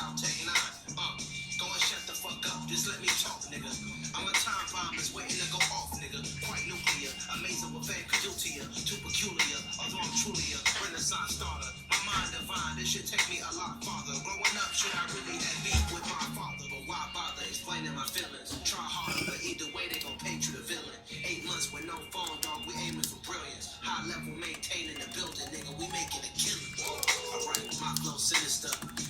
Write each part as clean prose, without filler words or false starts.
out, take 9. Go and shut the fuck up, just let me talk, nigga. I'm a time bomb that's waiting to go off, nigga. Quite nuclear, amazing what fame could do to you. Too peculiar, although I'm truly a renaissance starter. My mind divine, this should take me a lot farther. Growing up, should I really have beef with my father? But why bother explaining my feelings? Try harder, but either way they gon' paint you the villain. 8 months with no phone, dog, we aiming for brilliance. High level maintaining the building, nigga, we making a killing. Alright, my flow sinister.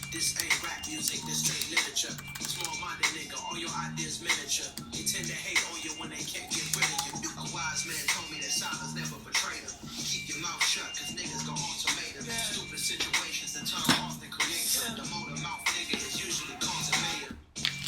This ain't rap music, this straight literature. Small-minded nigga, all your ideas miniature. They tend to hate on you when they can't get rid of you. A wise man told me that silence never betrayed him. Keep your mouth shut, cause niggas gon' ultimatum. Stupid situations that turn off and create them. The motor mouth nigga is usually causing mayor.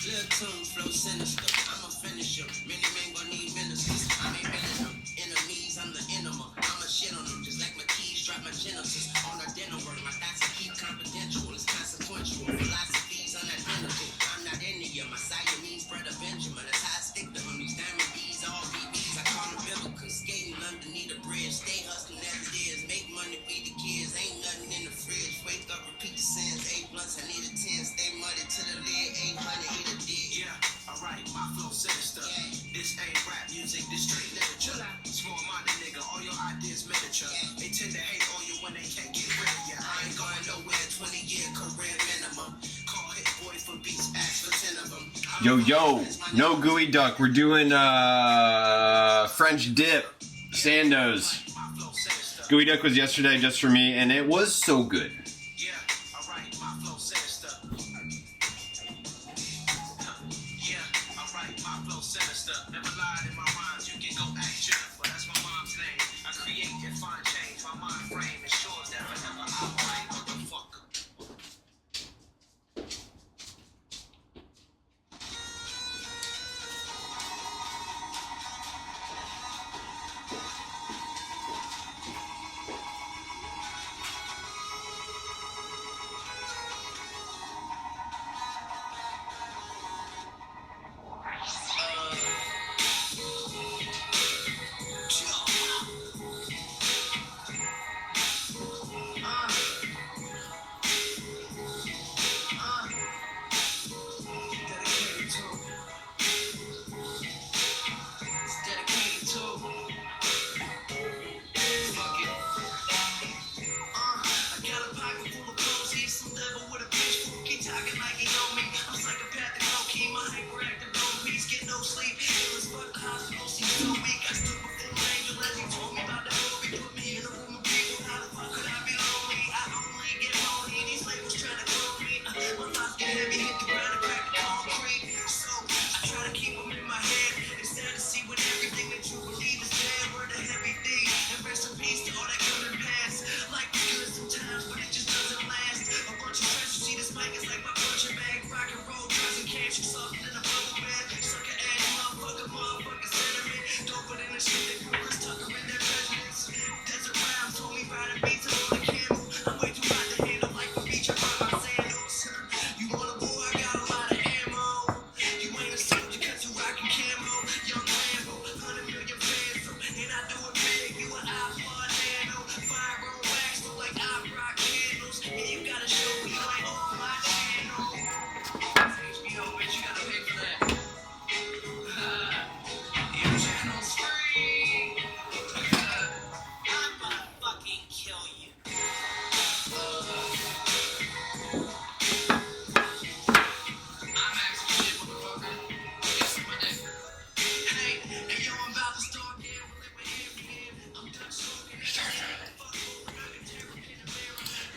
Little tongue flow sinister, I'm a finisher. Many men gon' need ministers. I ain't been them. Enemies, I'm the enema. I'ma shit on them just like my keys drop my genesis. On our dinner work, my thoughts are keep confidential. It's consequential. Philosophies unidentical. I'm not into you. My Siamese brother Benjamin. That's how I stick to him. These diamond B's, all BBs. I call them biblical. Skating underneath the bridge. Stay hustling as it is. Make money, feed the kids. Ain't nothing in the fridge. Wake up, repeat the sins. 8 blunts, I need a 10. Stay muddy to the lid. 800, eat a dick. Yeah, alright, my flow sinister. This ain't rap music, this straight literature. Small-minded nigga, all your ideas miniature. They tend to hate on you when they can't get rid of you. I ain't going nowhere, 20-year career minimum. Call hit boy for beats, ask for 10 of them. Yo, no gooey duck. We're doing French dip, Sando's. Gooey duck was yesterday just for me, and it was so good. Yeah, alright, my flow sinister. Yeah, alright, my flow sinister. Never lied in my rhymes, you can go ask Jennifer. That's my mom's name. I create and find change. My mind frame ensures that forever I'll reign, motherfucker.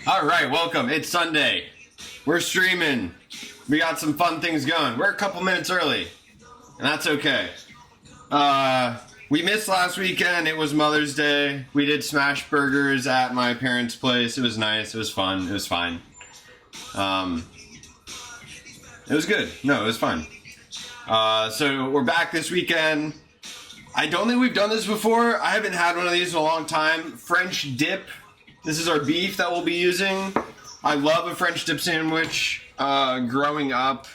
All right, welcome. It's Sunday. We're streaming. We got some fun things going. We're a couple minutes early, and that's okay. We missed last weekend. It was Mother's Day. We did smash burgers at my parents' place. It was nice. It was fun. It was fine. It was good. No, it was fun. So we're back this weekend. I don't think we've done this before. I haven't had one of these in a long time. French dip. This is our beef that we'll be using. I love a French dip sandwich. Growing up,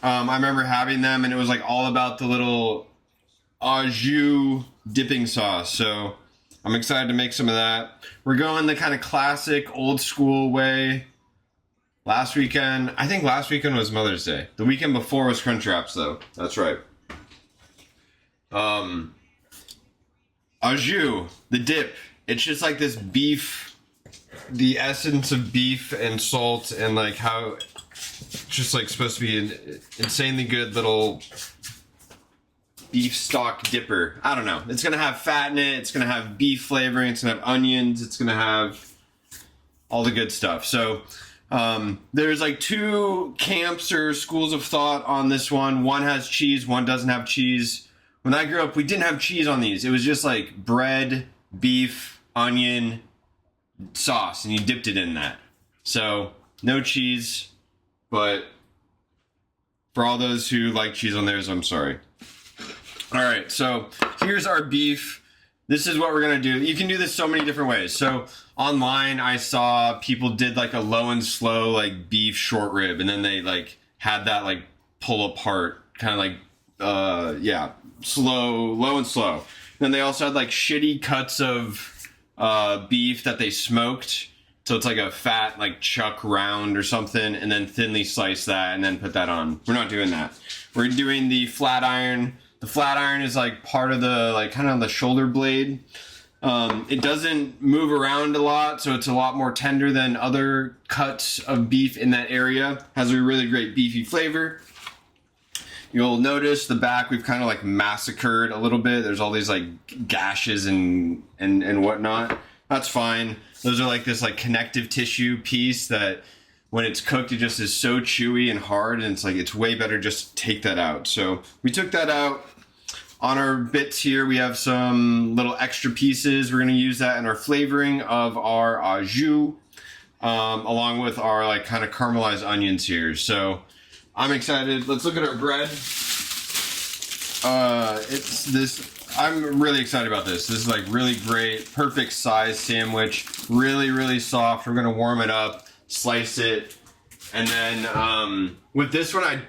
I remember having them, and it was like all about the little au jus dipping sauce. So I'm excited to make some of that. We're going the kind of classic old school way. Last weekend, I think last weekend was Mother's Day. The weekend before was Crunch Wraps, though. That's right. Au jus, the dip. It's just like this beef, the essence of beef and salt, and like how it's just like supposed to be an insanely good little beef stock dipper. I don't know. It's gonna have fat in it. It's gonna have beef flavoring. It's gonna have onions. It's gonna have all the good stuff. So. There's like two camps or schools of thought on this one. One has cheese, one doesn't have cheese. When I grew up, we didn't have cheese on these. It was just like bread, beef, onion, sauce, and you dipped it in that. So, no cheese, but for all those who like cheese on theirs, I'm sorry. All right, so here's our beef. This is what we're gonna do. You can do this so many different ways. So online, I saw people did like a low and slow like beef short rib, and then they like had that like pull apart, kind of like low and slow. And then they also had like shitty cuts of beef that they smoked, so it's like a fat like chuck round or something, and then thinly slice that and then put that on. We're not doing that. We're doing the flat iron. The flat iron is like part of the like kind of the shoulder blade. It doesn't move around a lot, so it's a lot more tender than other cuts of beef in that area. Has a really great beefy flavor. You'll notice the back we've kind of like massacred a little bit. There's all these like gashes and whatnot. That's fine. Those are like this like connective tissue piece that when it's cooked, it just is so chewy and hard, and it's like it's way better just to take that out. So we took that out. On our bits here, we have some little extra pieces. We're gonna use that in our flavoring of our au jus, along with our like kind of caramelized onions here. So I'm excited. Let's look at our bread. It's this. I'm really excited about this. This is like really great, perfect size sandwich. Really, really soft. We're gonna warm it up, slice it, and then with this one,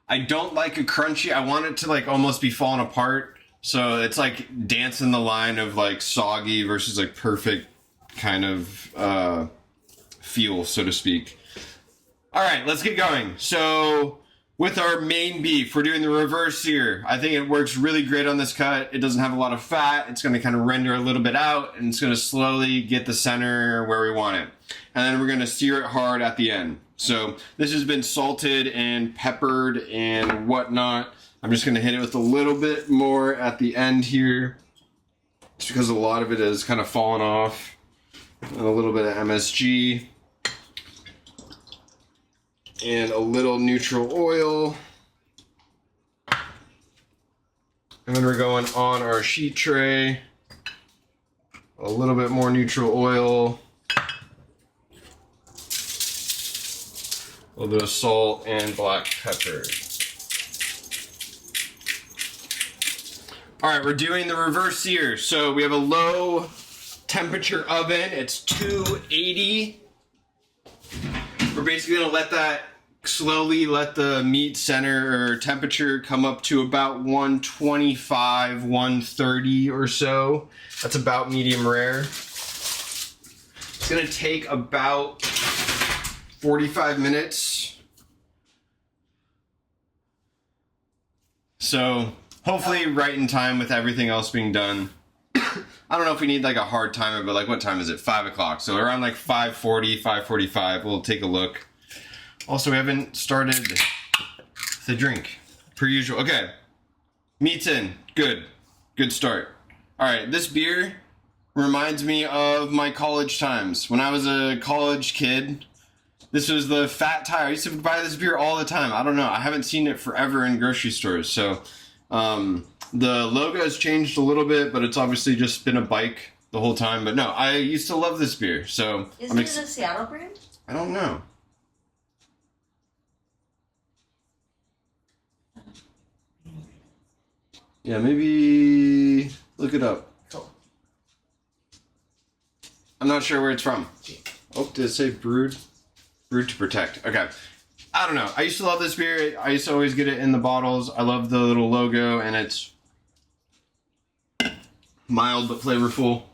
I don't like a crunchy. I want it to like almost be falling apart. So it's like dancing the line of like soggy versus like perfect kind of feel, so to speak. All right, let's get going. So with our main beef, we're doing the reverse sear. I think it works really great on this cut. It doesn't have a lot of fat. It's going to kind of render a little bit out, and it's going to slowly get the center where we want it. And then we're going to sear it hard at the end. So this has been salted and peppered and whatnot. I'm just going to hit it with a little bit more at the end here, just because a lot of it is kind of fallen off. And a little bit of MSG. And a little neutral oil. And then we're going on our sheet tray. A little bit more neutral oil. A little bit of salt and black pepper. All right, we're doing the reverse sear. So we have a low temperature oven. It's 280. We're basically gonna let that slowly let the meat center or temperature come up to about 125, 130 or so. That's about medium rare. It's gonna take about 45 minutes. So hopefully right in time with everything else being done. I don't know if we need like a hard timer, but like what time is it? 5 o'clock. So around like 5:40, 5:45, we'll take a look. Also, we haven't started the drink per usual. Okay, meat's in. Good. Good start. All right, this beer reminds me of my college times. When I was a college kid, this was the Fat Tire. I used to buy this beer all the time. I don't know. I haven't seen it forever in grocery stores. So the logo has changed a little bit, but it's obviously just been a bike the whole time. But no, I used to love this beer. So Isn't it a Seattle brand? I don't know. Yeah, maybe look it up. Cool. I'm not sure where it's from. Oh, did it say brewed? Brewed to protect. Okay. I don't know. I used to love this beer. I used to always get it in the bottles. I love the little logo, and it's mild but flavorful.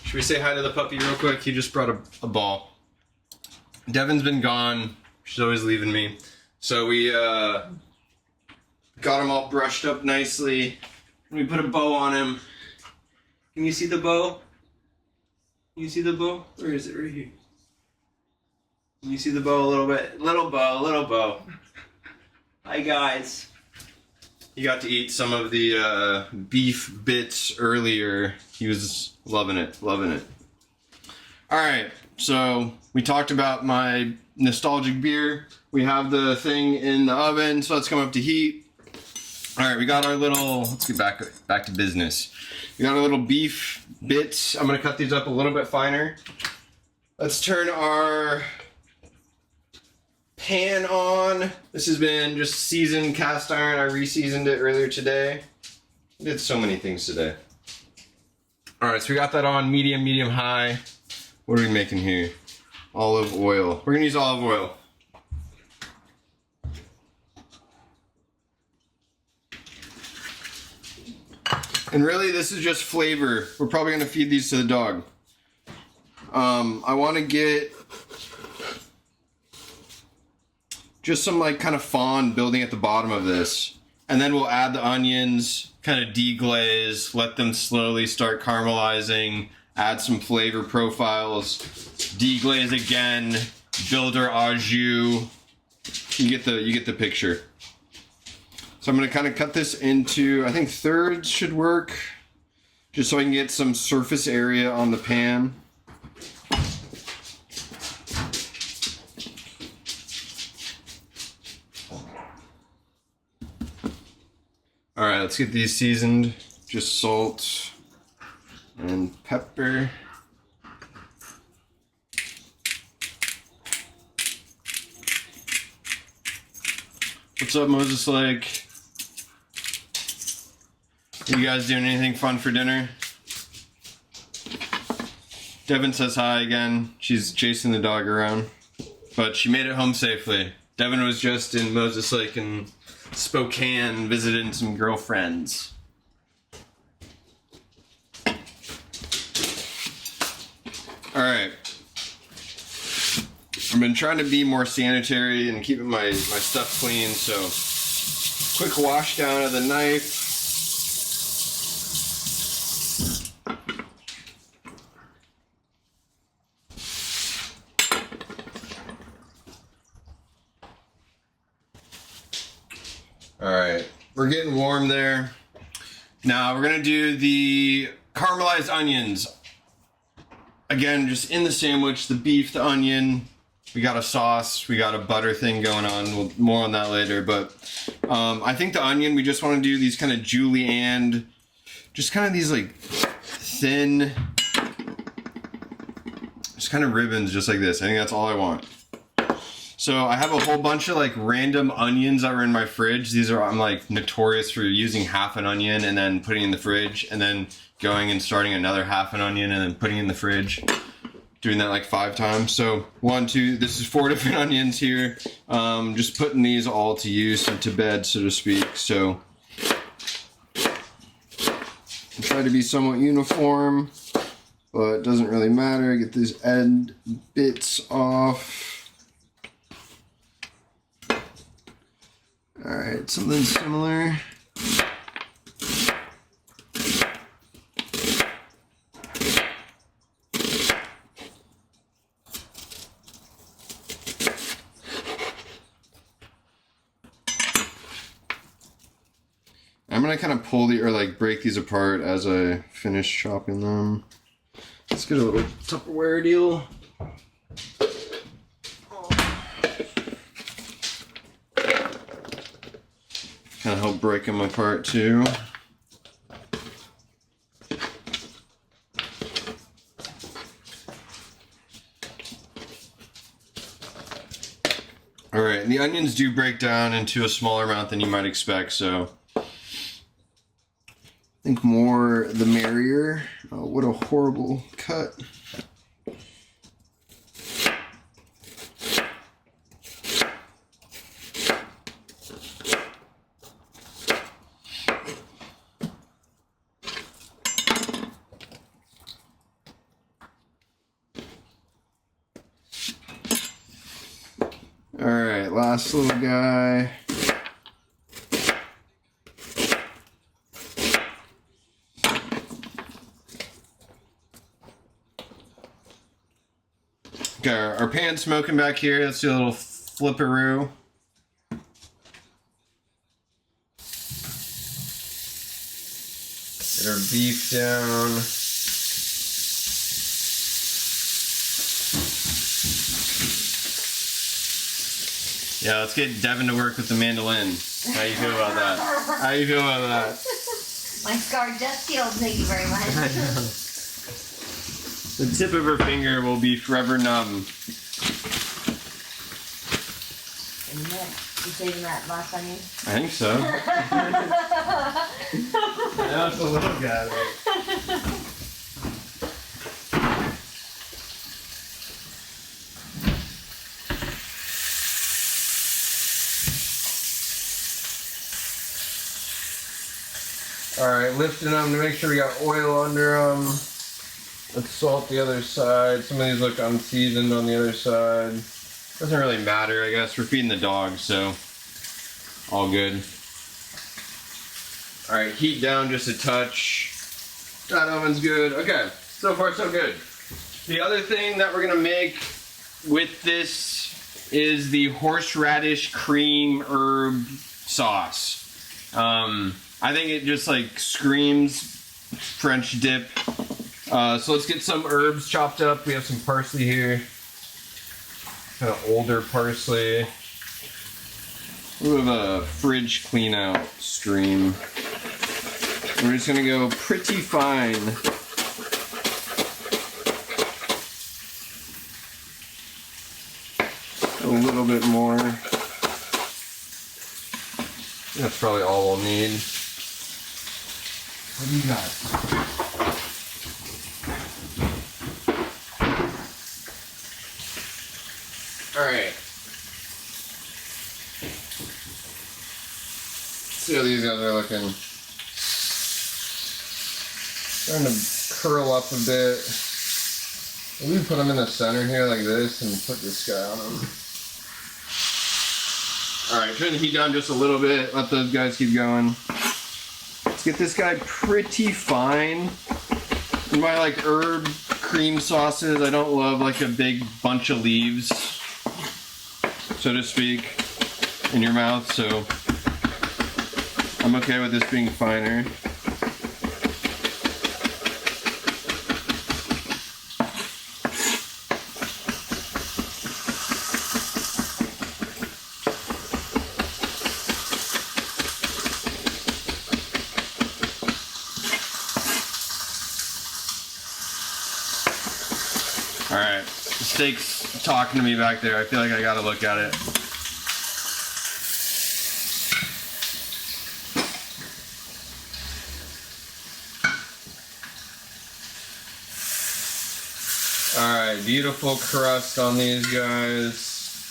Should we say hi to the puppy real quick? He just brought a ball. Devin's been gone. She's always leaving me. So we got him all brushed up nicely. We put a bow on him. Can you see the bow? Can you see the bow? Where is it? Right here. Can you see the bow a little bit? Little bow, little bow. Hi guys. He got to eat some of the beef bits earlier. He was loving it, loving it. Alright, so we talked about my nostalgic beer. We have the thing in the oven, so let's come up to heat. Alright, we got our little, let's get back to business. We got our little beef bits. I'm gonna cut these up a little bit finer. Let's turn our pan on. This has been just seasoned cast iron. I re-seasoned it earlier today. I did so many things today. Alright, so we got that on medium, medium high. What are we making here? Olive oil. We're gonna use olive oil. And really, this is just flavor. We're probably gonna feed these to the dog. I wanna get just some like kind of fond building at the bottom of this. And then we'll add the onions, kind of deglaze, let them slowly start caramelizing, add some flavor profiles, deglaze again, build our au jus. You get the picture. So I'm gonna kind of cut this into, I think thirds should work, just so I can get some surface area on the pan. All right, let's get these seasoned. Just salt and pepper. What's up, Moses Lake? You guys doing anything fun for dinner? Devin says hi again. She's chasing the dog around, but she made it home safely. Devin was just in Moses Lake and Spokane visiting some girlfriends. Alright. I've been trying to be more sanitary and keeping my stuff clean, so quick wash down of the knife. Alright, we're getting warm there. Now we're gonna do the caramelized onions. Again, just in the sandwich, the beef, the onion. We got a sauce, we got a butter thing going on. We'll more on that later, but I think the onion, we just want to do these kind of julienne, just kind of these like thin, just kind of ribbons just like this. I think that's all I want. So I have a whole bunch of like random onions that were in my fridge. These are, I'm like notorious for using half an onion and then putting in the fridge and then going and starting another half an onion and then putting in the fridge. Doing that like 5 times. So 1, 2, this is 4 different onions here. Just putting these all to use and to bed, so to speak. So try to be somewhat uniform, but it doesn't really matter. Get these end bits off. Alright, something similar. I'm gonna kind of pull the, or like break these apart as I finish chopping them. Let's get a little Tupperware deal. Kind of help break them apart too. All right, and the onions do break down into a smaller amount than you might expect, so I think more the merrier. Oh, what a horrible cut. Alright, last little guy. Okay, our pan's smoking back here. Let's do a little flipperoo. Get our beef down. Yeah, let's get Devin to work with the mandolin. How you feel about that? How you feel about that? My scar just healed, thank you very much. The tip of her finger will be forever numb. You saving that last onion? I think so. Now it's a little guy. Alright, lifting them to make sure we got oil under them. Let's salt the other side. Some of these look unseasoned on the other side. Doesn't really matter, I guess. We're feeding the dogs, so all good. Alright, heat down just a touch. That oven's good. Okay, so far so good. The other thing that we're gonna make with this is the horseradish cream herb sauce. I think it just like screams French dip. So let's get some herbs chopped up. We have some parsley here. Kind of older parsley. We have a fridge clean out stream. We're just gonna go pretty fine. A little bit more. That's probably all we'll need. What do you got? Alright. See how these guys are looking. Starting to curl up a bit. Maybe put them in the center here like this and put this guy on them. Alright, turn the heat down just a little bit. Let those guys keep going. Let's get this guy pretty fine. In my like herb cream sauces, I don't love like a big bunch of leaves, so to speak, in your mouth, so I'm okay with this being finer. Alright, the steak's talking to me back there. I feel like I gotta look at it. Alright, beautiful crust on these guys.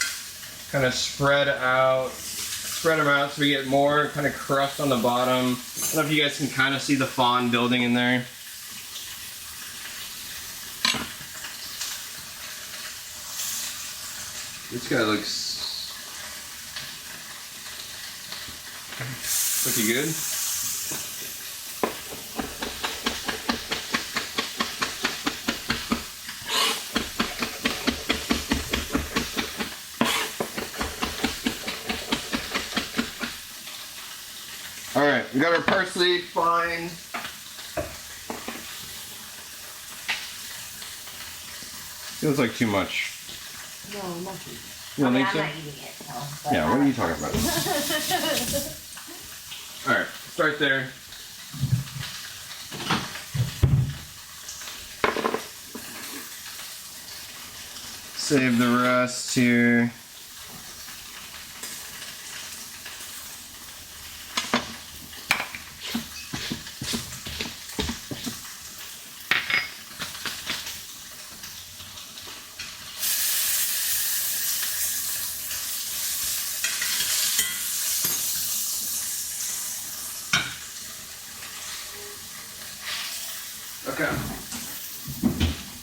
Kind of spread out. Spread them out so we get more kind of crust on the bottom. I don't know if you guys can kind of see the fond building in there. This guy looks pretty good. All right, we got our parsley fine. Feels like too much. No, nothing. You don't think I'm so? not eating it, so. But Yeah, what are you talking about? Alright, start there. Save the rest here. Okay.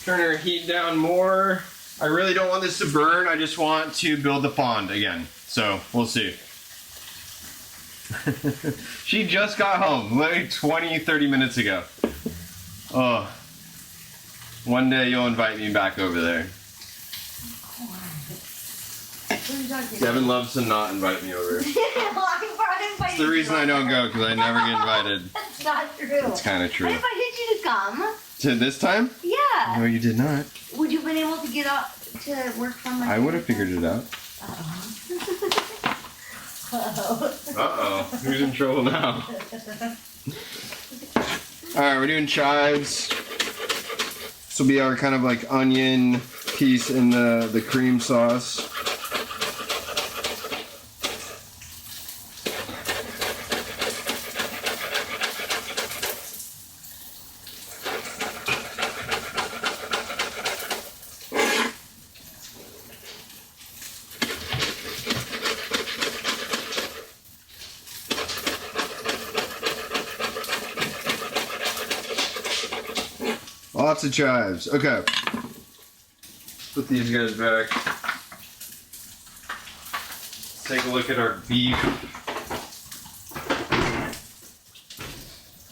Turn our heat down more. I really don't want this to burn. I just want to build the fond again. So we'll see. She just got home, literally 20, 30 minutes ago. Oh, one day you'll invite me back over there. Devin loves to not invite me over. It's the reason I don't go, because I never get invited. That's not true. It's kind of true. I invited you to come. To this time? Yeah. No, you did not. Would you have been able to get up to work from my... I would have figured it out. Uh-oh. Who's in trouble now? Alright, we're doing chives. This will be our kind of like onion piece in the cream sauce. Lots of chives. Okay. Put these guys back. Let's take a look at our beef.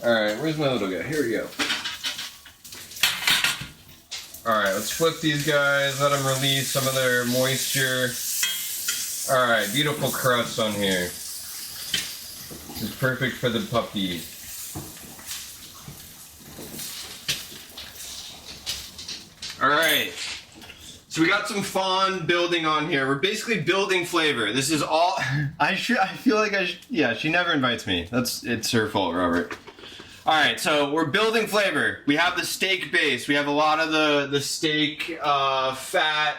Alright, where's my little guy? Here we go. Alright, let's flip these guys, let them release some of their moisture. Alright, beautiful crust on here. This is perfect for the puppy. Alright, so we got some fond building on here. We're basically building flavor. This is all, I feel like yeah, she never invites me. It's her fault, Robert. Alright, so we're building flavor. We have the steak base. We have a lot of the steak fat.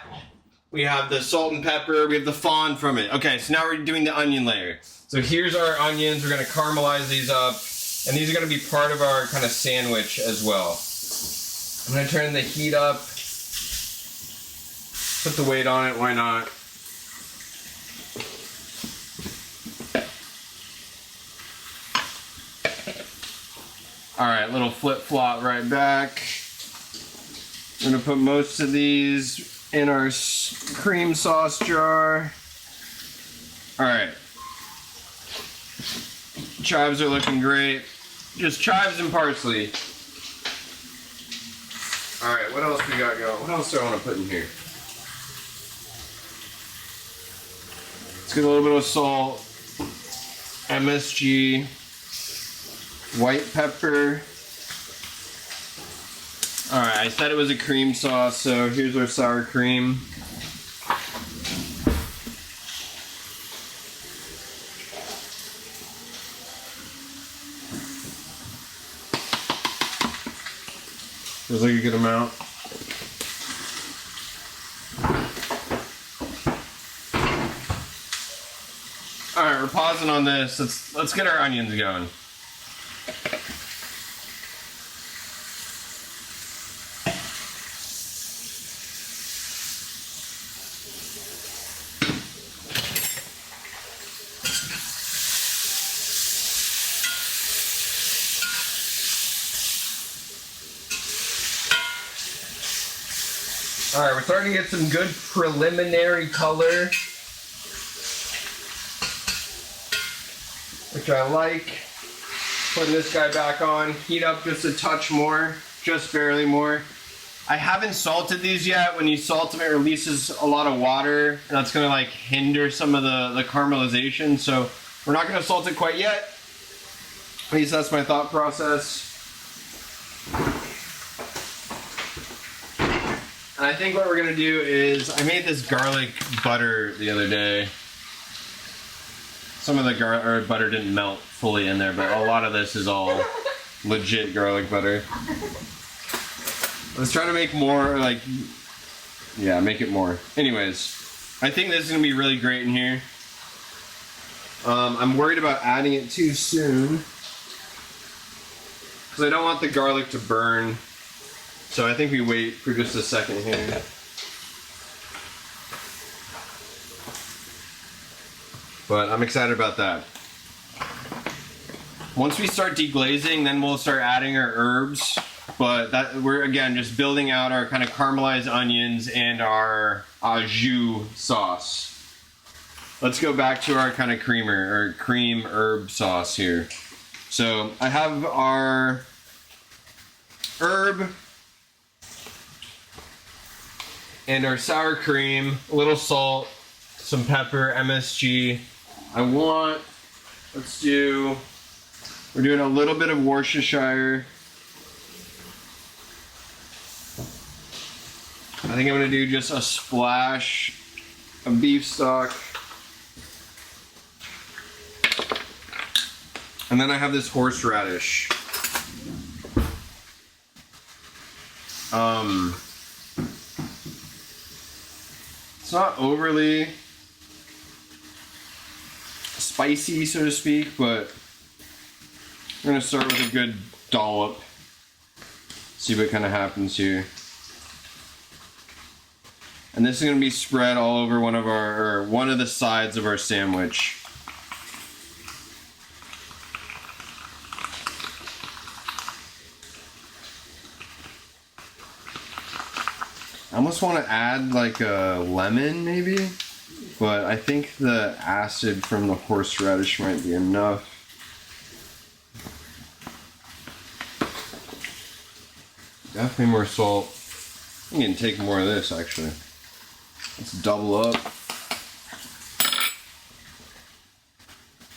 We have the salt and pepper. We have the fond from it. Okay, so now we're doing the onion layer. So here's our onions. We're gonna caramelize these up. And these are gonna be part of our kind of sandwich as well. I'm gonna turn the heat up. Put the weight on it, why not? Alright, little flip-flop right back. I'm gonna put most of these in our cream sauce jar. Alright. Chives are looking great. Just chives and parsley. Alright, what else we got going? What else do I want to put in here? Let's get a little bit of salt, MSG, white pepper. Alright, I said it was a cream sauce, so here's our sour cream. Feels like a good amount. Alright, we're pausing on this. Let's get our onions going. Alright, we're starting to get some good preliminary color, which I like. Putting this guy back on, heat up just a touch more, just barely more. I haven't salted these yet. When you salt them, it releases a lot of water, and that's gonna like hinder some of the caramelization, so we're not gonna salt it quite yet. At least that's my thought process. And I think what we're gonna do is, I made this garlic butter the other day. Some of the butter didn't melt fully in there, but a lot of this is all legit garlic butter. Let's try to make more, like, yeah, make it more. Anyways, I think this is gonna be really great in here. I'm worried about adding it too soon, because I don't want the garlic to burn. So I think we wait for just a second here. But I'm excited about that. Once we start deglazing, then we'll start adding our herbs. But that we're again just building out our kind of caramelized onions and our au jus sauce. Let's go back to our kind of creamer or cream herb sauce here. So I have our herb and our sour cream, a little salt, some pepper, MSG. We're doing a little bit of Worcestershire. I think I'm gonna do just a splash of beef stock. And then I have this horseradish. It's not overly spicy, so to speak, but we're gonna start with a good dollop. See what kind of happens here. And this is gonna be spread all over one of the sides of our sandwich. I almost want to add like a lemon maybe, but I think the acid from the horseradish might be enough. Definitely more salt. I'm gonna take more of this actually. Let's double up.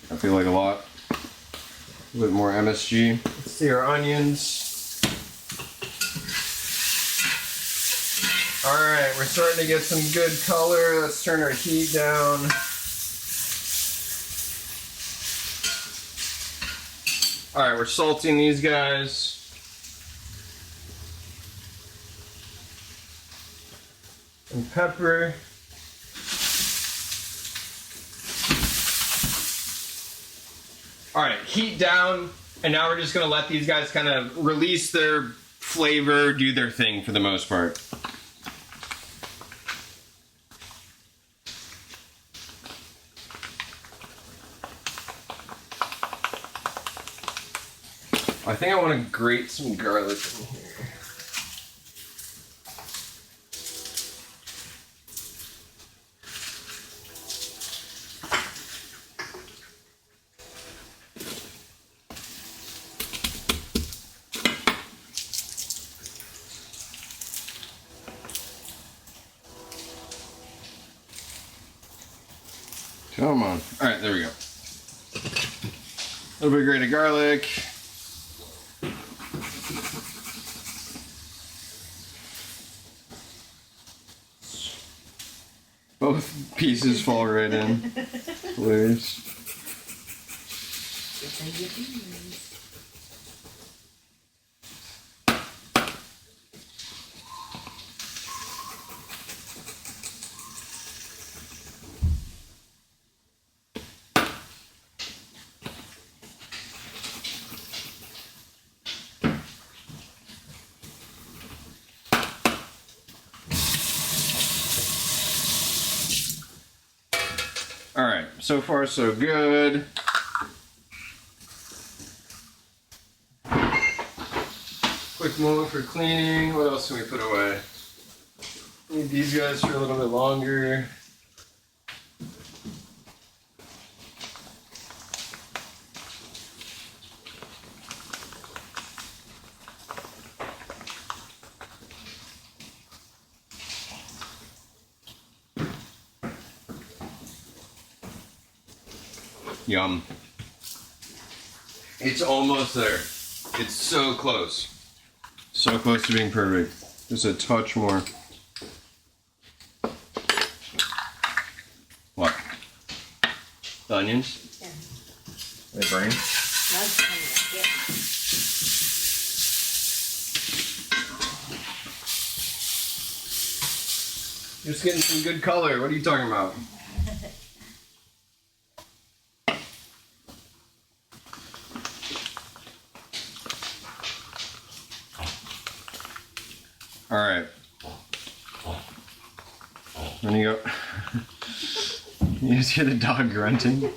I feel like a lot. A bit more MSG. Let's see our onions. Alright, we're starting to get some good color. Let's turn our heat down. Alright, we're salting these guys. And pepper. Alright, heat down. And now we're just going to let these guys kind of release their flavor, do their thing for the most part. I think I want to grate some garlic in here. Come on. All right, there we go. A little bit of grated garlic. Both pieces fall right in. Hilarious. Alright, so far so good. Quick moment for cleaning. What else can we put away? Need these guys for a little bit longer. Yum. It's almost there. It's so close. So close to being perfect. Just a touch more. What? The onions? Yeah. Are they burning? That's coming up, yeah. Just getting some good color. What are you talking about? All right. Then you go. You just hear the dog grunting.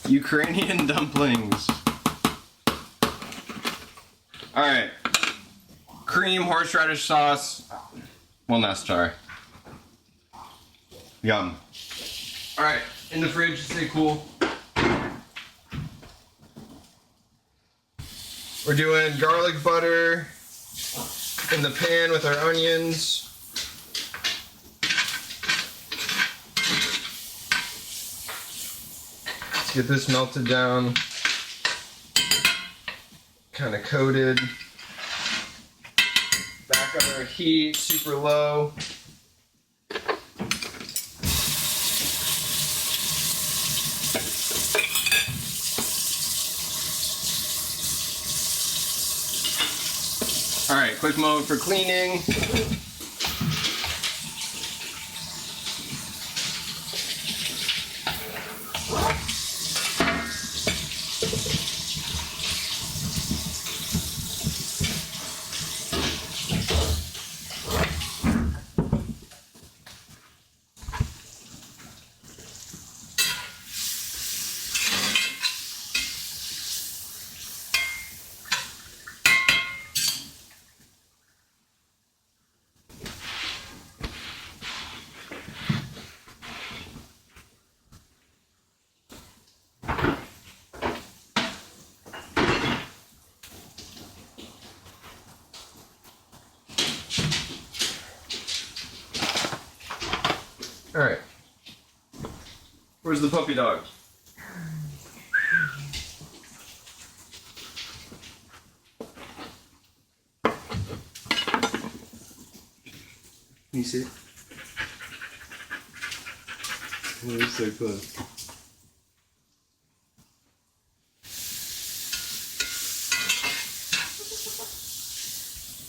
Ukrainian dumplings. All right. Cream horseradish sauce. Well, not star. Yum. All right, in the fridge, stay cool. We're doing garlic butter in the pan with our onions. Let's get this melted down. Kind of coated. Back on our heat, super low. All right, quick mode for cleaning. All right. Where's the puppy dog? Can you see it? Oh, it's so close.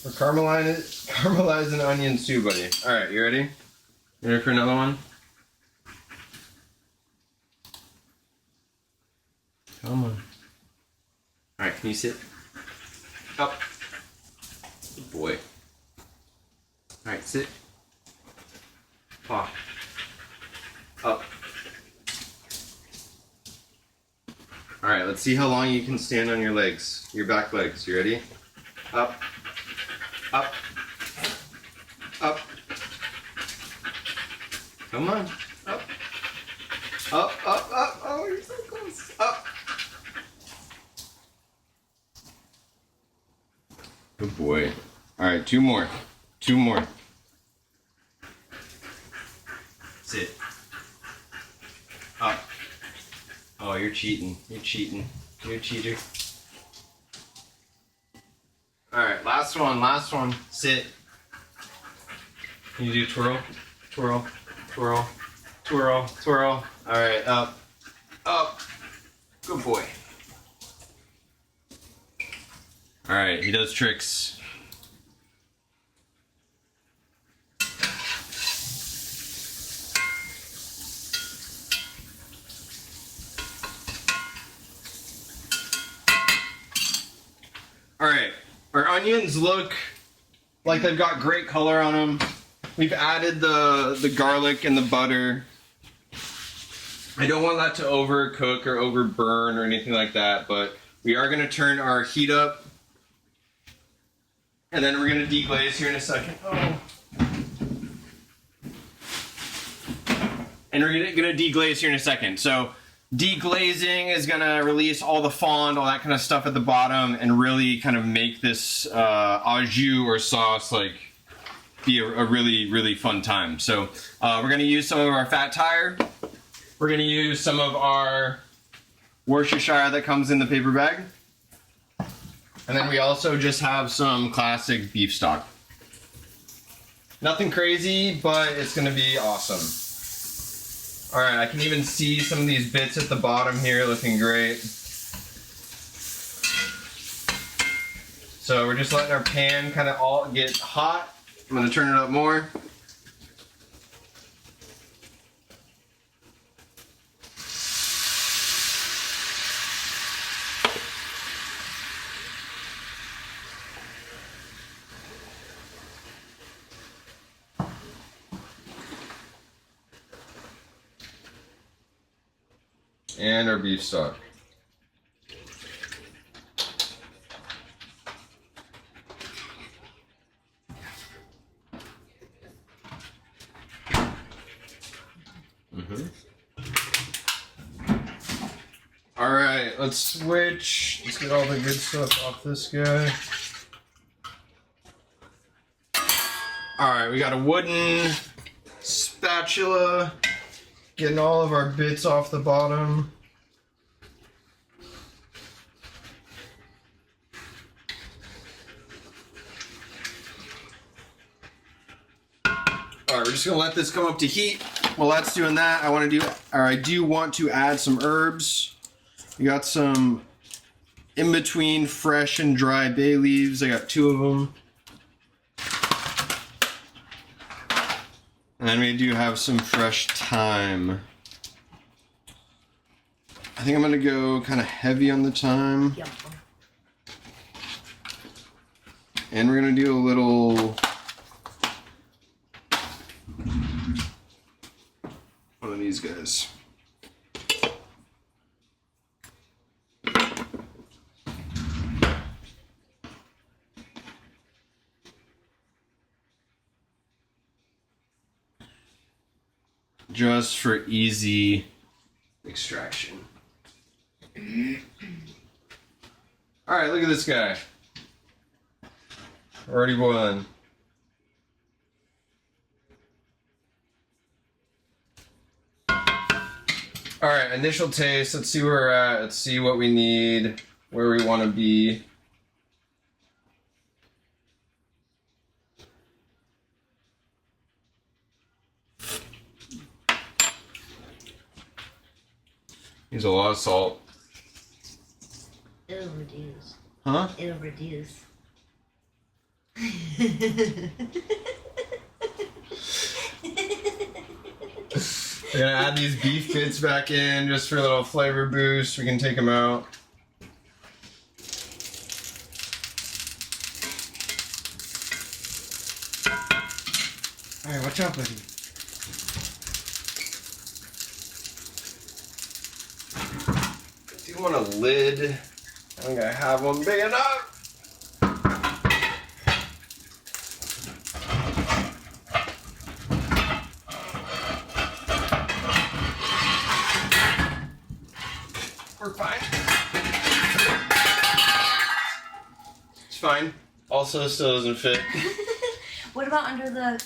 We're caramelizing onions too, buddy. All right, you ready? You ready for another one? Come on. Alright, can you sit? Up. Good boy. Alright, sit. Paw. Up. Alright, let's see how long you can stand on your legs. Your back legs. You ready? Up. Up. Up. Come on. Up. Up, up, up. Oh, you're so close. Up. Good boy. All right, two more. Two more. Sit. Up. Oh, you're cheating. You're cheating. You're a cheater. All right, last one. Last one. Sit. Can you do twirl? Twirl. Twirl, twirl, twirl. All right, up, up. Good boy. All right, he does tricks. All right, our onions look like they've got great color on them. We've added the garlic and the butter. I don't want that to overcook or overburn or anything like that, but we are going to turn our heat up. And then we're going to deglaze here in a second. Oh. And we're going to deglaze here in a second. So deglazing is going to release all the fond, all that kind of stuff at the bottom, and really kind of make this au jus or sauce like be a really, really fun time. So we're going to use some of our fat tire. We're going to use some of our Worcestershire that comes in the paper bag. And then we also just have some classic beef stock. Nothing crazy, but it's going to be awesome. All right, I can even see some of these bits at the bottom here looking great. So we're just letting our pan kind of all get hot. I'm going to turn it up more. And our beef stock. All right, let's switch. Let's get all the good stuff off this guy. All right, we got a wooden spatula. Getting all of our bits off the bottom. All right, we're just gonna let this come up to heat. While that's doing that, I do want to add some herbs. We got some in between fresh and dry bay leaves. I got 2 of them. And then we do have some fresh thyme. I think I'm gonna go kind of heavy on the thyme. Yum. And we're gonna do a little one of these guys. Just for easy extraction. All right, look at this guy. Already boiling. All right, initial taste. Let's see where we're at. Let's see what we need, where we want to be. Needs a lot of salt. It'll reduce. Huh? It'll reduce. We're gonna add these beef bits back in just for a little flavor boost. We can take them out. All right, watch out, buddy. Do you want a lid? I think I have one big enough. We're fine. It's fine. Also, still doesn't fit. What about under the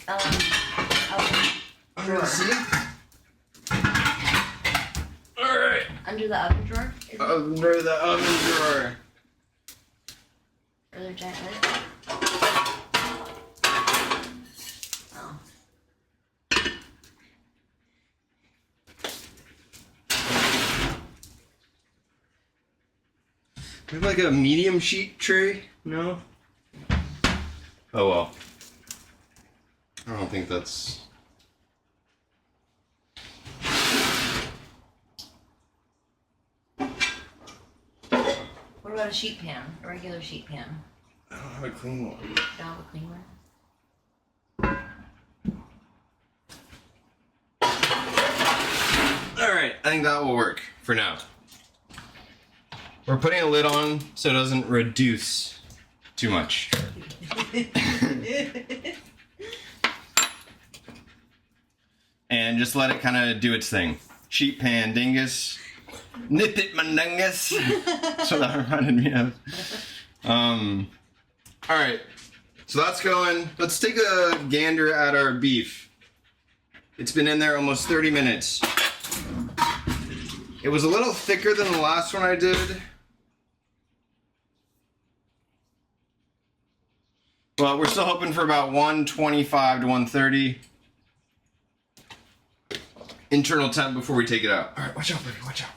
Under the sink? Alright. under the oven drawer? Is it? Under the oven drawer. Or their giant lid? Oh. We have like a medium sheet tray? No? Oh well. I don't think that's... What about a sheet pan? A regular sheet pan? I don't have a clean one. You don't have a clean one? Alright, I think that will work for now. We're putting a lid on so it doesn't reduce too much. And just let it kind of do its thing. Sheet pan dingus. Nip it mandungus. That's what that reminded me of. Alright. So that's going. Let's take a gander at our beef. It's been in there almost 30 minutes. It was a little thicker than the last one I did. But we're still hoping for about 125 to 130. Internal temp before we take it out. All right, watch out, baby, watch out.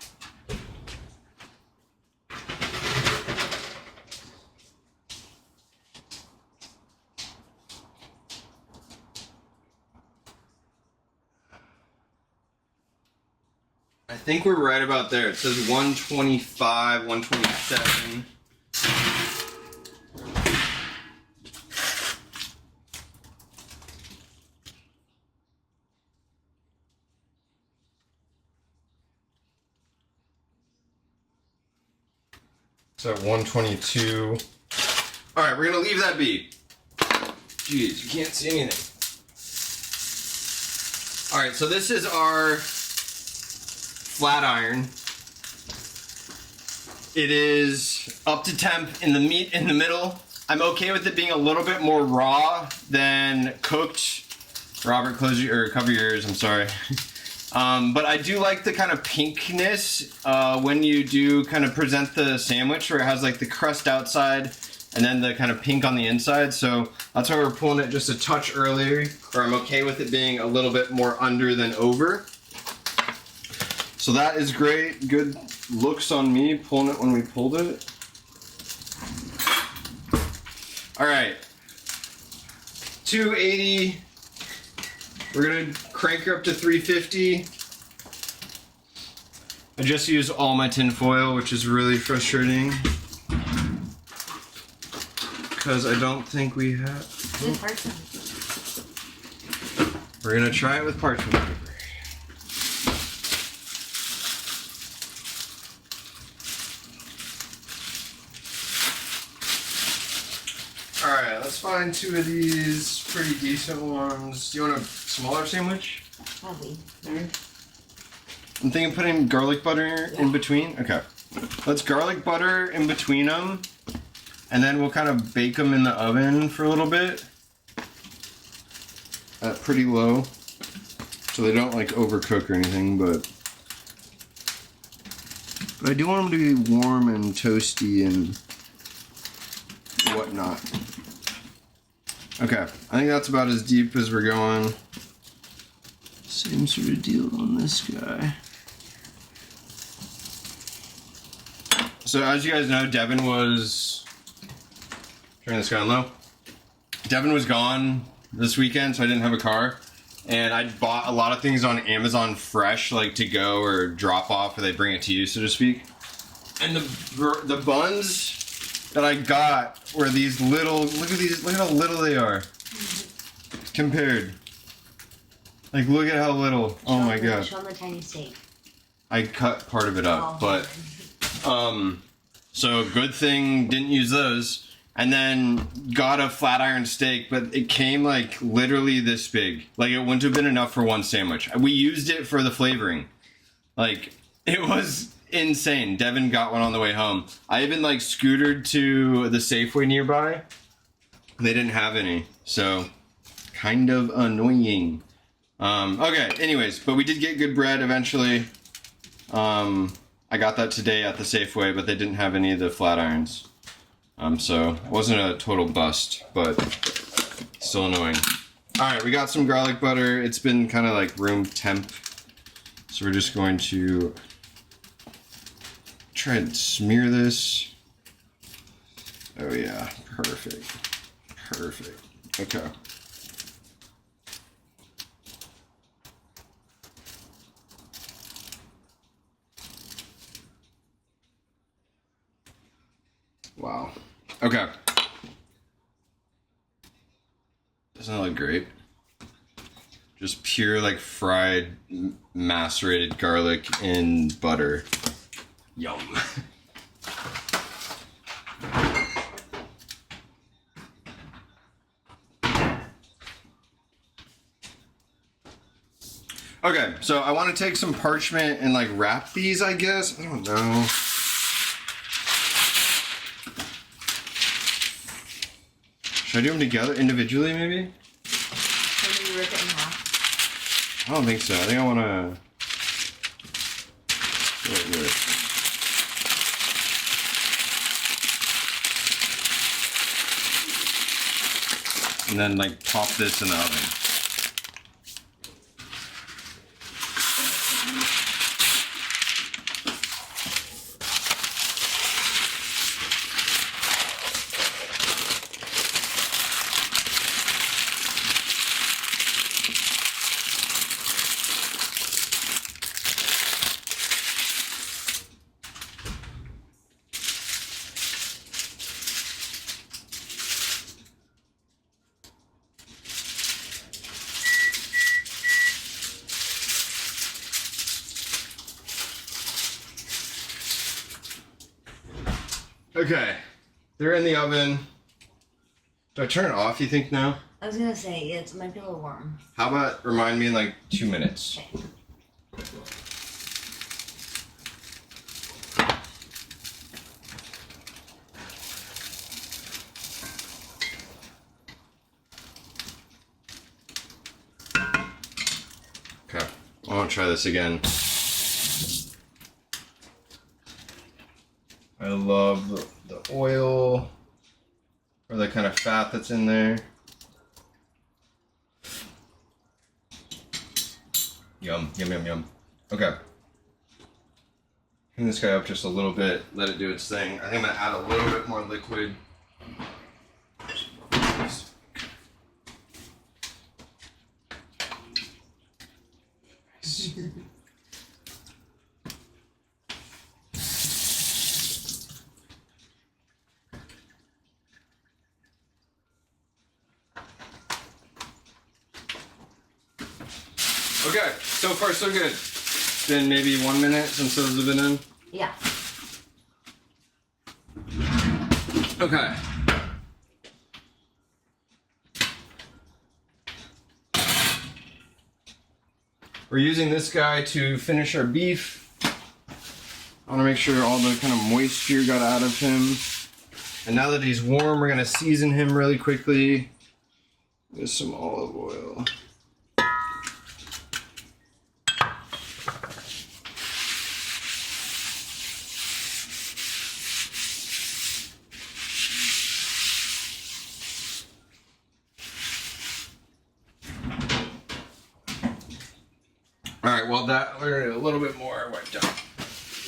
I think we're right about there. It says 125, 127. So 122. All right, we're gonna leave that be. Jeez, you can't see anything. All right, so this is our flat iron. It is up to temp in the meat in the middle. I'm okay with it being a little bit more raw than cooked. Robert, close your or cover your ears. I'm sorry. But I do like the kind of pinkness when you do kind of present the sandwich, where it has like the crust outside and then the kind of pink on the inside. So that's why we're pulling it just a touch earlier, or I'm okay with it being a little bit more under than over. So that is great. Good looks on me pulling it when we pulled it. All right, 280. We're gonna crank her up to 350. I just used all my tin foil, which is really frustrating because I don't think we have. Good parchment. We're gonna try it with parchment paper. Alright, let's find two of these pretty decent ones. Do you want a smaller sandwich? Probably. I'm thinking putting garlic butter in between. Okay. Let's garlic butter in between them. And then we'll kind of bake them in the oven for a little bit. At pretty low. So they don't like overcook or anything, but I do want them to be warm and toasty and whatnot. Okay, I think that's about as deep as we're going. Same sort of deal on this guy. So as you guys know, Devin was, turn this guy on low. Devin was gone this weekend, so I didn't have a car. And I bought a lot of things on Amazon fresh, like to go or drop off, or they bring it to you, so to speak. And the buns that I got were these little, look at how little they are compared. Like, look at how little. Oh my god. Show them the tiny steak. I cut part of it up, but so good thing didn't use those. And then got a flat iron steak, but it came like literally this big. Like, it wouldn't have been enough for one sandwich. We used it for the flavoring. Like, it was insane. Devin got one on the way home. I even like scootered to the Safeway nearby. They didn't have any, so kind of annoying. Okay, anyways, but we did get good bread eventually. I got that today at the Safeway, but they didn't have any of the flat irons. So it wasn't a total bust, but still annoying. All right, we got some garlic butter. It's been kind of like room temp, so we're just going to try and smear this. Oh yeah, perfect. Perfect. Okay. Wow. Okay. Doesn't that look great? Just pure like fried macerated garlic in butter. Yum. Okay, so I want to take some parchment and like wrap these, I guess. I don't know. Should I do them together, individually, maybe? Maybe rip it in half. I don't think so. I think I want to. And then, like, pop this in the oven. Okay, they're in the oven. Do I turn it off, you think, now? I was gonna say, it might be a little warm. How about remind me in like 2 minutes? Okay. I won't try this again. I love the oil, or the kind of fat that's in there. Yum, yum, yum, yum. Okay. Bring this guy up just a little bit, let it do its thing. I think I'm gonna add a little bit more liquid. Okay, so far so good. It's been maybe 1 minute since those have been in. Yeah. Okay. We're using this guy to finish our beef. I want to make sure all the kind of moisture got out of him. And now that he's warm, we're going to season him really quickly with some olive oil. Alright, well we're a little bit more wiped out.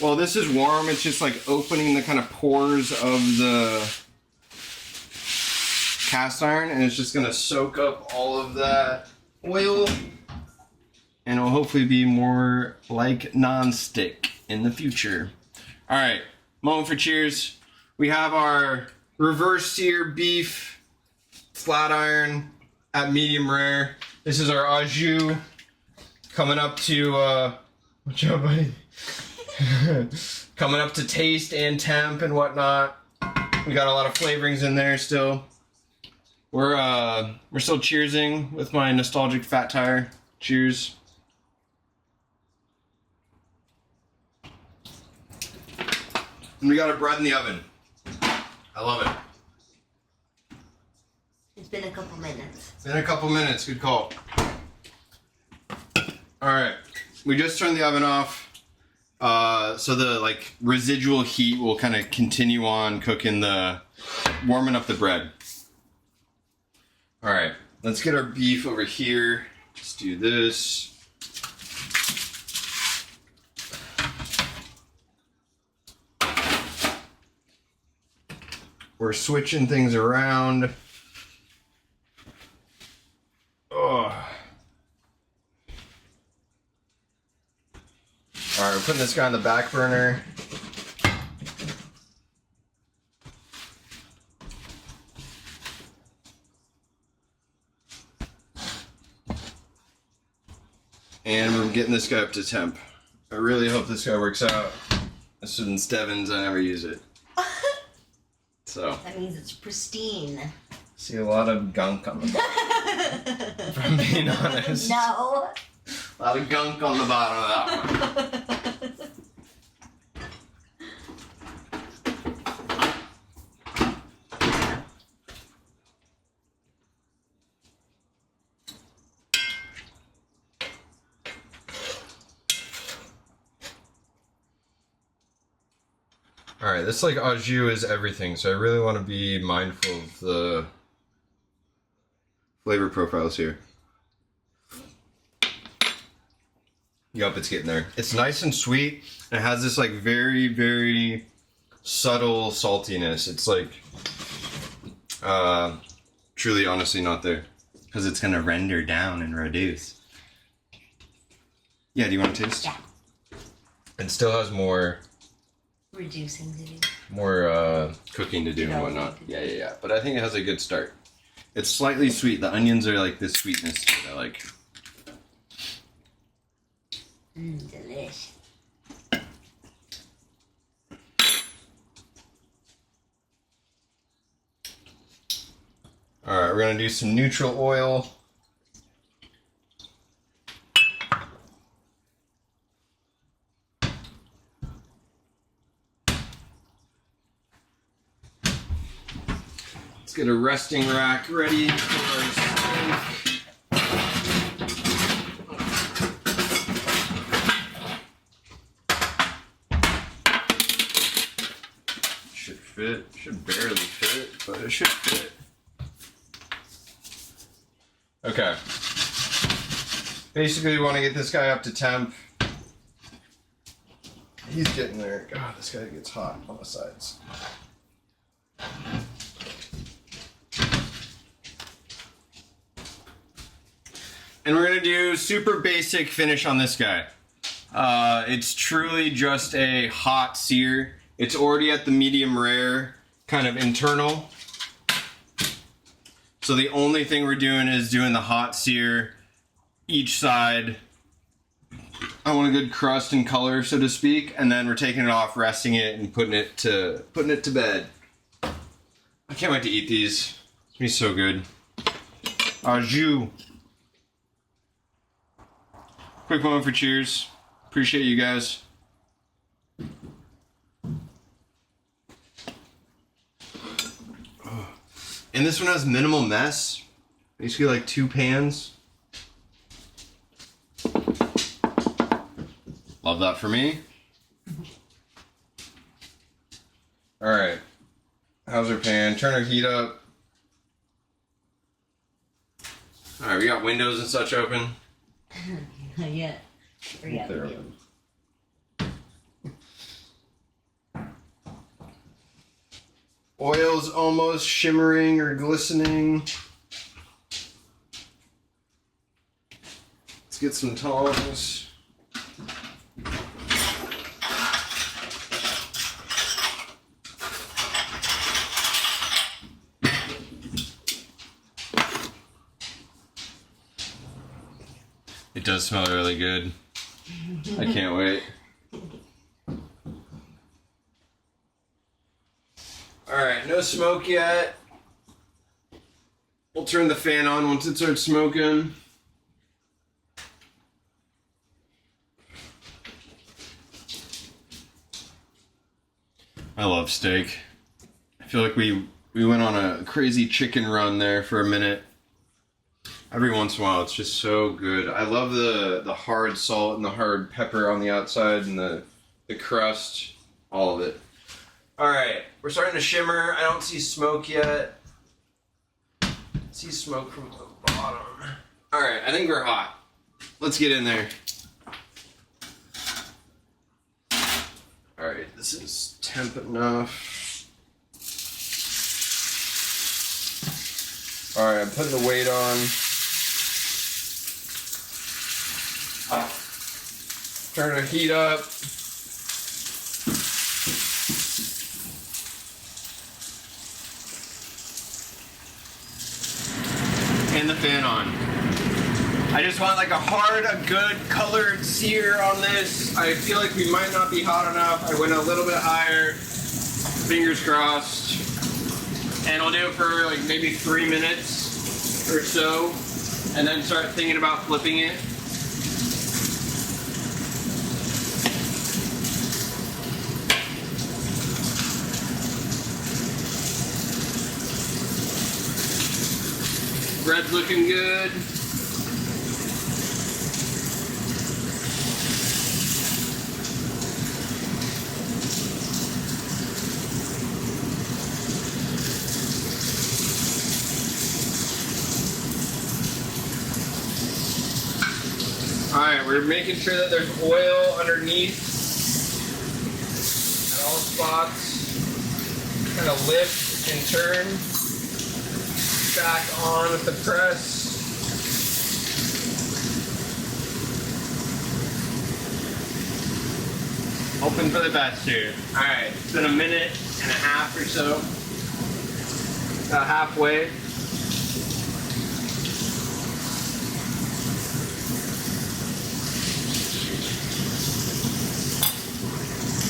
While this is warm, it's just like opening the kind of pores of the cast iron, and it's just gonna soak up all of that oil, and it'll hopefully be more like non-stick in the future. Alright, moment for cheers. We have our reverse sear beef flat iron at medium rare. This is our au jus. Coming up to, what's up, buddy? Coming up to taste and temp and whatnot. We got a lot of flavorings in there still. We're still cheersing with my nostalgic fat tire. Cheers. And we got our bread in the oven. I love it. It's been a couple minutes. It's been a couple minutes, good call. Alright, we just turned the oven off, so the residual heat will kind of continue on cooking warming up the bread. Alright, let's get our beef over here. Let's do this. We're switching things around. Alright, we're putting this guy on the back burner. And we're getting this guy up to temp. I really hope this guy works out. This is in Stebbins, I never use it. So. That means it's pristine. See a lot of gunk on the bottom. If I'm being honest. No. A lot of gunk on the bottom of that one. Alright, this au jus is everything, so I really want to be mindful of the flavor profiles here. Yup, it's getting there. It's nice and sweet. It has this very, very subtle saltiness. It's truly, honestly not there. Because it's going to render down and reduce. Yeah, do you want to taste? Yeah. It still has more... Reducing to do. More cooking to do and whatnot. Yeah. But I think it has a good start. It's slightly sweet. The onions are this sweetness that I like. Delish. Alright, we're going to do some neutral oil. Let's get a resting rack ready for our steak. fit. Should barely fit, but it should fit. Okay. Basically, we want to get this guy up to temp. He's getting there. God, this guy gets hot on the sides. And we're gonna do super basic finish on this guy. It's truly just a hot sear. It's already at the medium rare, kind of internal. So the only thing we're doing is doing the hot sear each side. I want a good crust and color, so to speak, and then we're taking it off, resting it, and putting it to bed. I can't wait to eat these. It's gonna be so good. Au jus. Quick moment for cheers. Appreciate you guys. And this one has minimal mess. Basically like 2 pans. Love that for me. Alright. How's our pan? Turn our heat up. Alright, we got windows and such open. Not yet. They're open. Oil's almost shimmering or glistening. Let's get some tongs. It does smell really good. I can't wait. Alright, no smoke yet. We'll turn the fan on once it starts smoking. I love steak. I feel like we went on a crazy chicken run there for a minute. Every once in a while, it's just so good. I love the hard salt and the hard pepper on the outside and the crust, all of it. All right, we're starting to shimmer. I don't see smoke yet. I see smoke from the bottom. All right, I think we're hot. Let's get in there. All right, this is temp enough. All right, I'm putting the weight on. Turn the heat up. And the fan on. I just want like a good colored sear on this. I feel like we might not be hot enough. I went a little bit higher. Fingers crossed. And I'll do it for like maybe 3 minutes or so. And then start thinking about flipping it. Bread's looking good. Alright, we're making sure that there's oil underneath at all spots. Kind of lift and turn. Back on with the press. Hoping for the best here. Alright, it's been a minute and a half or so. About halfway.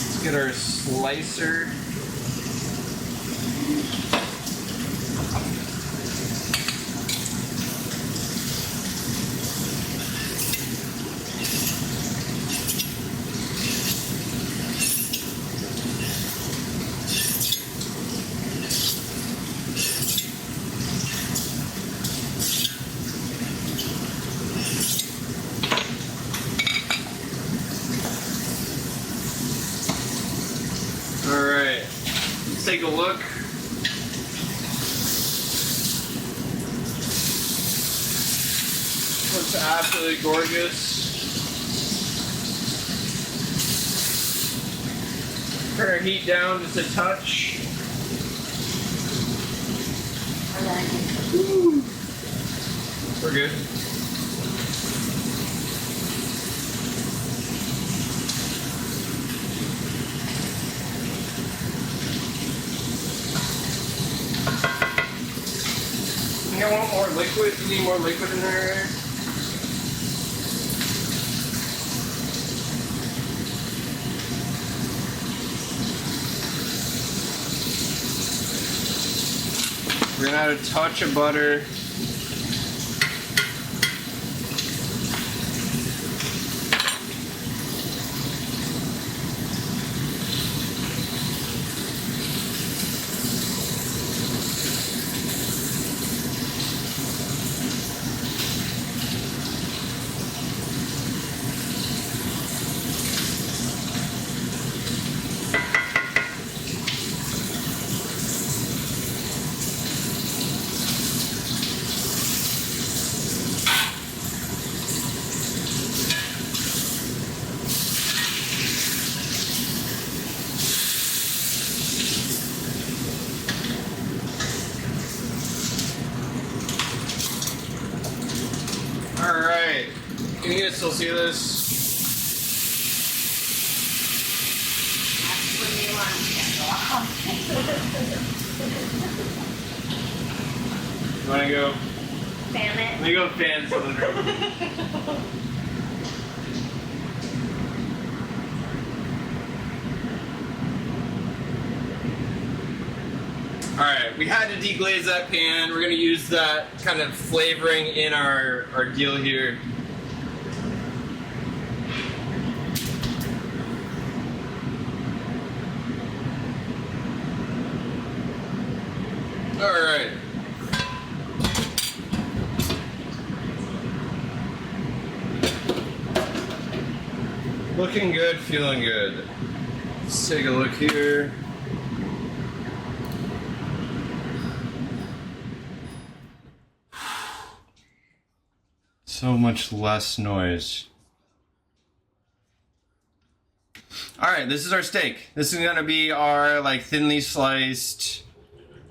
Let's get our slicer. take a look. Looks absolutely gorgeous. Turn our heat down just a touch. We're good. You want more liquid? You need more liquid in there? We're gonna add a touch of butter. Alright, can you guys still see this? That's when the alarm gets off. You wanna go? Fan it. Let me go fan cylinder. Alright, we had to deglaze that pan. We're gonna use that kind of flavoring in our deal here. Alright. Looking good, feeling good. Let's take a look here. So much less noise. Alright, this is our steak. This is gonna be our like thinly sliced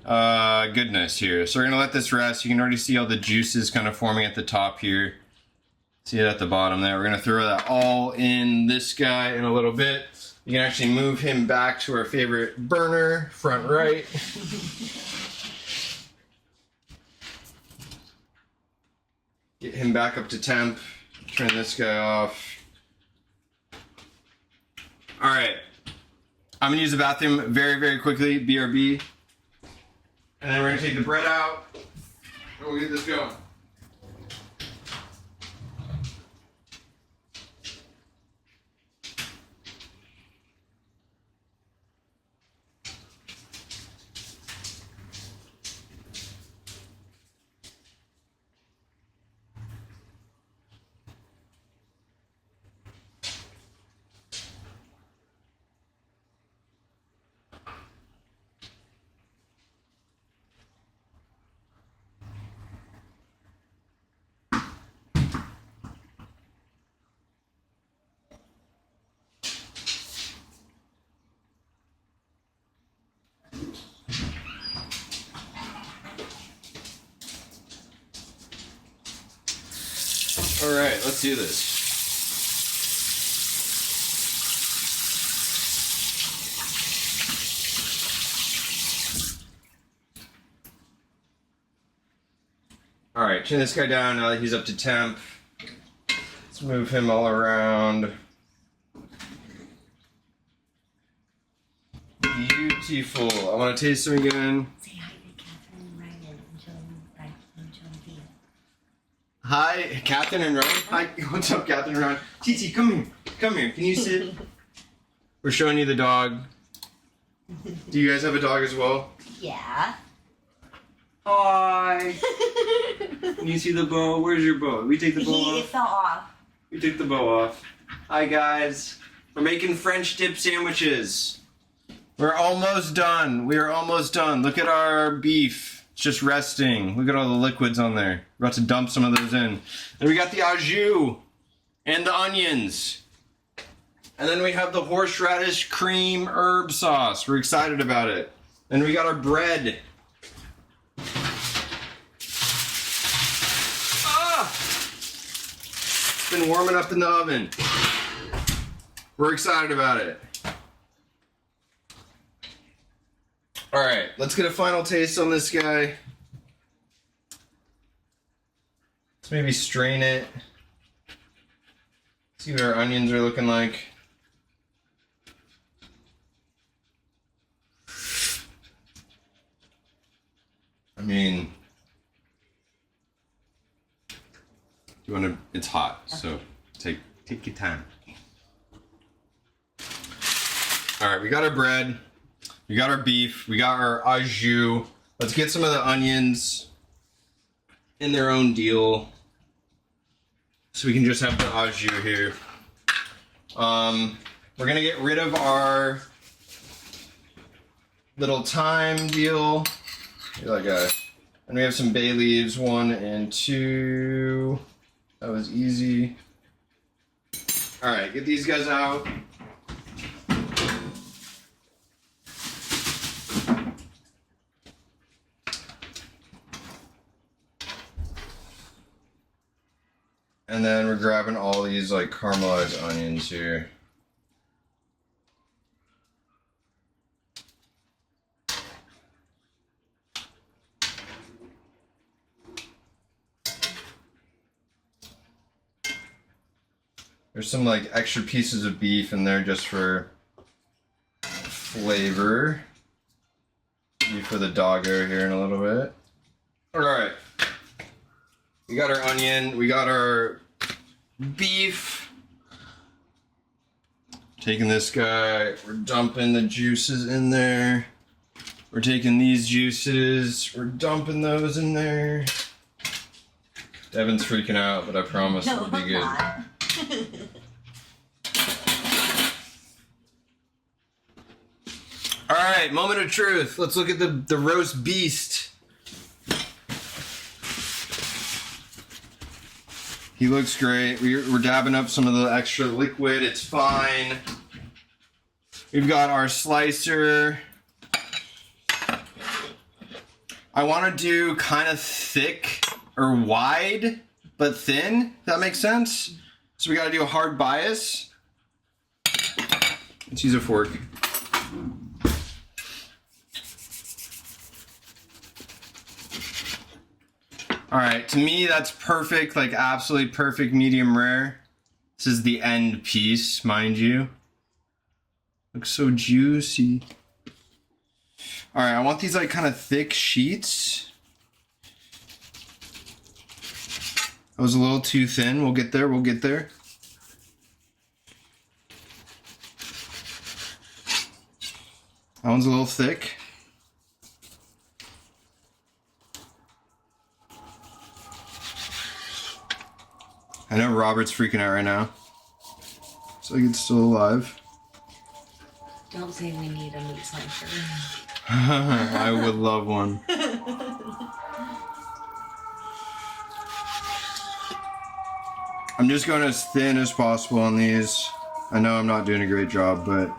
goodness here. So we're gonna let this rest. You can already see all the juices kind of forming at the top here. See it at the bottom there. We're gonna throw that all in this guy in a little bit. You can actually move him back to our favorite burner, front right. Get him back up to temp. Turn this guy off. Alright. I'm gonna use the bathroom very, very quickly, BRB. And then we're gonna take the bread out. And we'll get this going. Alright, let's do this. Alright, turn this guy down now that he's up to temp. Let's move him all around. Beautiful. I want to taste him again. Say hi to Catherine and Ryan and Joan. Hi, Catherine and Ryan. Hi, what's up, Catherine and Ryan? Titi, come here. Come here. Can you sit? We're showing you the dog. Do you guys have a dog as well? Yeah. Hi. Can you see the bow? Where's your bow? We take the bow It off. fell off. We took the bow off. Hi, guys. We're making French dip sandwiches. We're almost done. We are almost done. Look at our beef. It's just resting. Look at all the liquids on there. We're about to dump some of those in. And we got the au jus and the onions. And then we have the horseradish cream herb sauce. We're excited about it. And we got our bread. Ah! It's been warming up in the oven. We're excited about it. All right, let's get a final taste on this guy. Let's maybe strain it. See what our onions are looking like. I mean, you want to? It's hot, so take your time. All right, we got our bread. We got our beef, we got our au jus. Let's get some of the onions in their own deal. So we can just have the au jus here. We're gonna get rid of our little thyme deal. And we have some bay leaves, 1 and 2. That was easy. All right, get these guys out. And then we're grabbing all these like caramelized onions here. There's some like extra pieces of beef in there just for flavor. Maybe for the doggo here in a little bit. All right. We got our onion, we got our beef. Taking this guy, we're dumping the juices in there. We're taking these juices, we're dumping those in there. Devin's freaking out, but I promise it'll be good. All right, moment of truth. Let's look at the roast beast. He looks great. We're dabbing up some of the extra liquid. It's fine. We've got our slicer. I want to do kind of thick or wide, but thin. If that makes sense. So we got to do a hard bias. Let's use a fork. All right, to me that's perfect, like absolutely perfect medium rare. This is the end piece, mind you. Looks so juicy. All right, I want these like kind of thick sheets. That was a little too thin. We'll get there, we'll get there. That one's a little thick. I know Robert's freaking out right now. It's like it's still alive. Don't say we need a meat slicer. I would love one. I'm just going as thin as possible on these. I know I'm not doing a great job, but...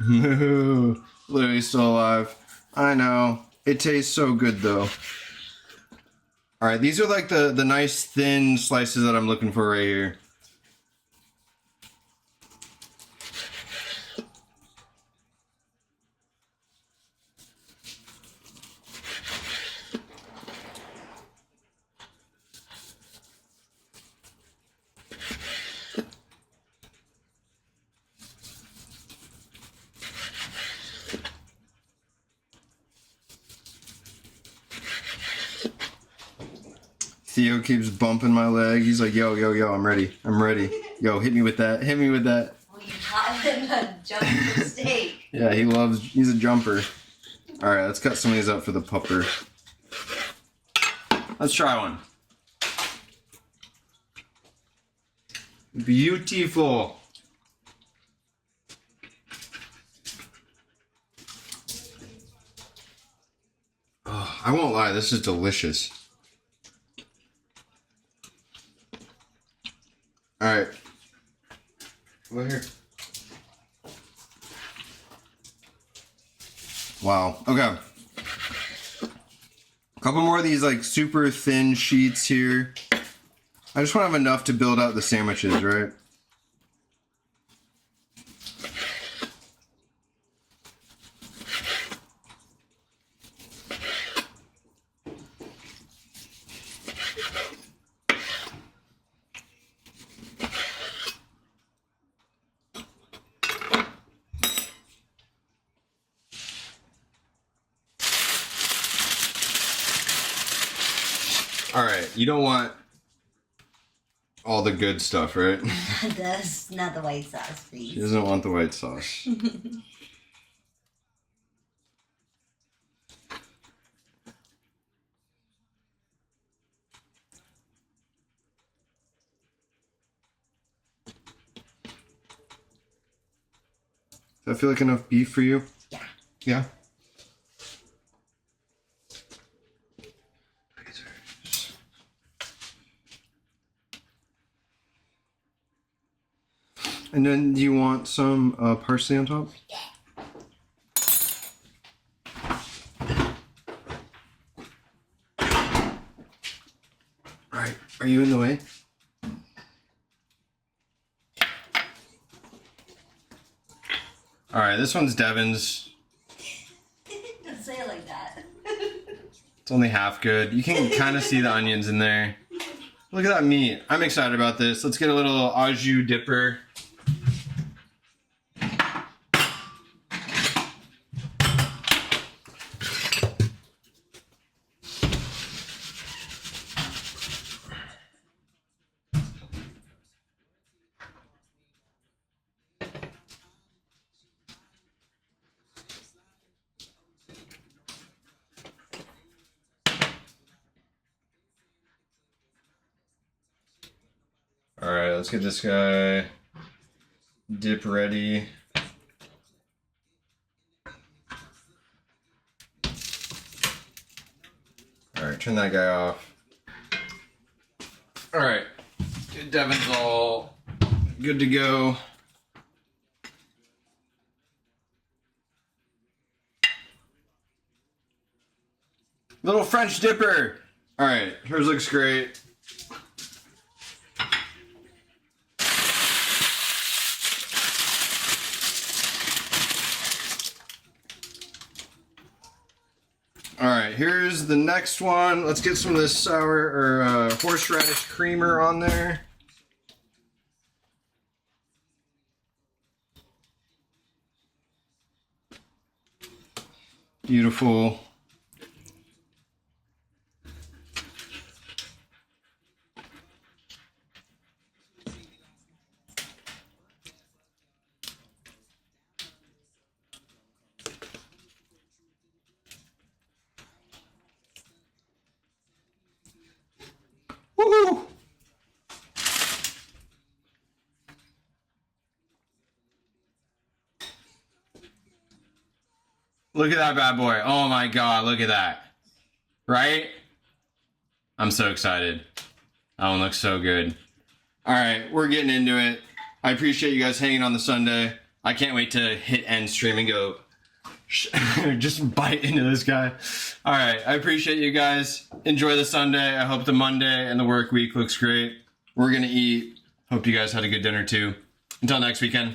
Moo. Louie's still alive. I know. It tastes so good though. Alright, these are like the nice thin slices that I'm looking for right here. Theo keeps bumping my leg. He's like, yo, yo, yo, I'm ready. I'm ready. Yo, hit me with that. Hit me with that. Well, you taught him a jump steak. Yeah, he's a jumper. All right, let's cut some of these up for the pupper. Let's try one. Beautiful. Oh, I won't lie, this is delicious. All right. Over here. Wow. Okay. A couple more of these like super thin sheets here. I just want to have enough to build out the sandwiches, right? All right, you don't want all the good stuff, right? That's not the white sauce, please. She doesn't want the white sauce. Does that feel like enough beef for you? Yeah. Yeah? And then do you want some parsley on top? Yeah. All right, are you in the way? All right, this one's Devin's. Don't say it like that. It's only half good. You can kind of see the onions in there. Look at that meat. I'm excited about this. Let's get a little au jus dipper. All right, let's get this guy dip ready. All right, turn that guy off. All right, Devin's all good to go. Little French dipper. All right, hers looks great. All right, here's the next one. Let's get some of this sour or horseradish creamer on there. Beautiful. Woohoo! Look at that bad boy. Oh my God, look at that. Right? I'm so excited. That one looks so good. All right, we're getting into it. I appreciate you guys hanging on the Sunday. I can't wait to hit end stream and go just bite into this guy. All right, I appreciate you guys. Enjoy the Sunday. I hope the Monday and the work week looks great. We're gonna eat. Hope you guys had a good dinner too. Until next weekend.